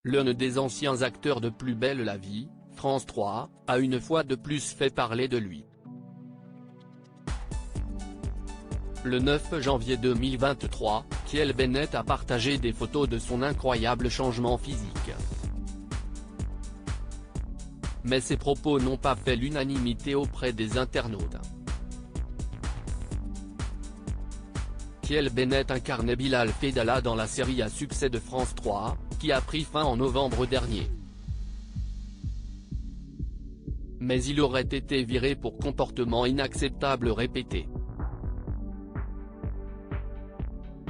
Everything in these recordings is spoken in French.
L'un des anciens acteurs de Plus belle la vie, France 3, a une fois de plus fait parler de lui. Le 9 janvier 2023, Kiel Bennett a partagé des photos de son incroyable changement physique. Mais ses propos n'ont pas fait l'unanimité auprès des internautes. Kiel Bennett incarnait Bilal Fedallah dans la série à succès de France 3, qui a pris fin en novembre dernier. Mais il aurait été viré pour comportement inacceptable répété.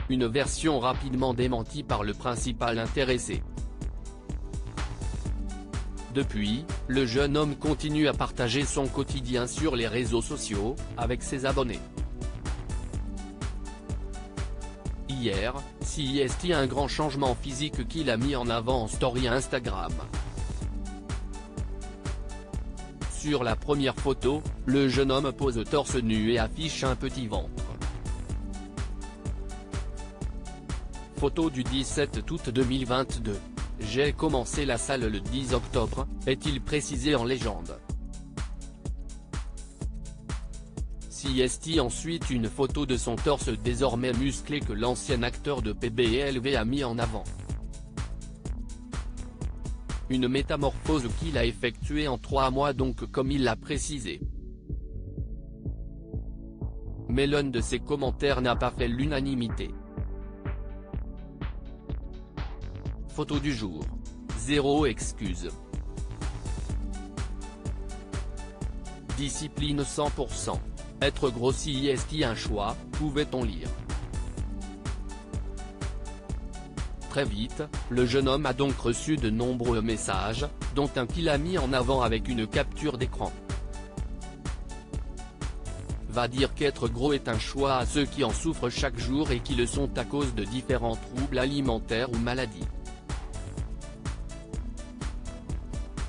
Une version rapidement démentie par le principal intéressé. Depuis, le jeune homme continue à partager son quotidien sur les réseaux sociaux, avec ses abonnés. Hier, CIST a un grand changement physique qu'il a mis en avant en story Instagram. Sur la première photo, le jeune homme pose torse nu et affiche un petit ventre. Photo du 17 août 2022. J'ai commencé la salle le 10 octobre, est-il précisé en légende. CIST ensuite une photo de son torse désormais musclé que l'ancien acteur de PBLV a mis en avant. Une métamorphose qu'il a effectuée en 3 mois donc comme il l'a précisé. Mais l'un de ses commentaires n'a pas fait l'unanimité. Photo du jour. Zéro excuse. Discipline 100%. Être gros CIST un choix, pouvait-on lire. Très vite, le jeune homme a donc reçu de nombreux messages, dont un qu'il a mis en avant avec une capture d'écran. Va dire qu'être gros est un choix à ceux qui en souffrent chaque jour et qui le sont à cause de différents troubles alimentaires ou maladies.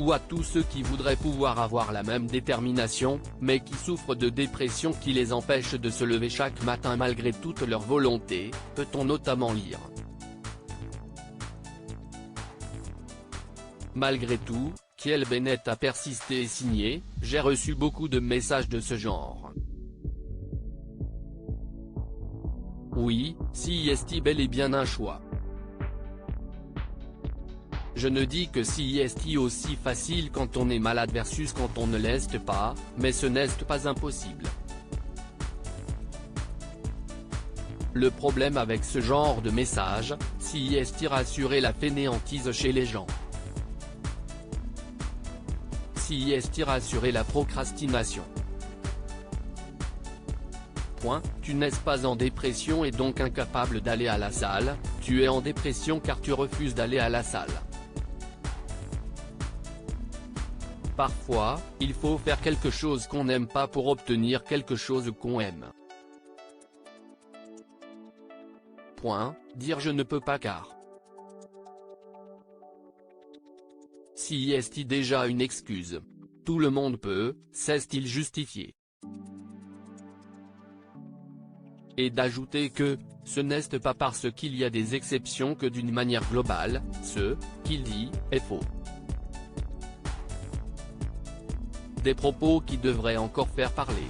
Ou à tous ceux qui voudraient pouvoir avoir la même détermination, mais qui souffrent de dépression qui les empêche de se lever chaque matin malgré toute leur volonté, peut-on notamment lire. Malgré tout, Kiel Bennett a persisté et signé « J'ai reçu beaucoup de messages de ce genre. Oui, CIST bel et bien un choix. Je ne dis que CIST aussi facile quand on est malade versus quand on ne l'est pas, mais ce n'est pas impossible. Le problème avec ce genre de message, CIST rassurer la fainéantise chez les gens. CIST rassurer la procrastination. Tu n'es pas en dépression et donc incapable d'aller à la salle, tu es en dépression car tu refuses d'aller à la salle. Parfois, il faut faire quelque chose qu'on n'aime pas pour obtenir quelque chose qu'on aime. Dire je ne peux pas car. CIST déjà une excuse. Tout le monde peut, s'est-il justifié. Et d'ajouter que, ce n'est pas parce qu'il y a des exceptions que d'une manière globale, ce qu'il dit est faux. Des propos qui devraient encore faire parler.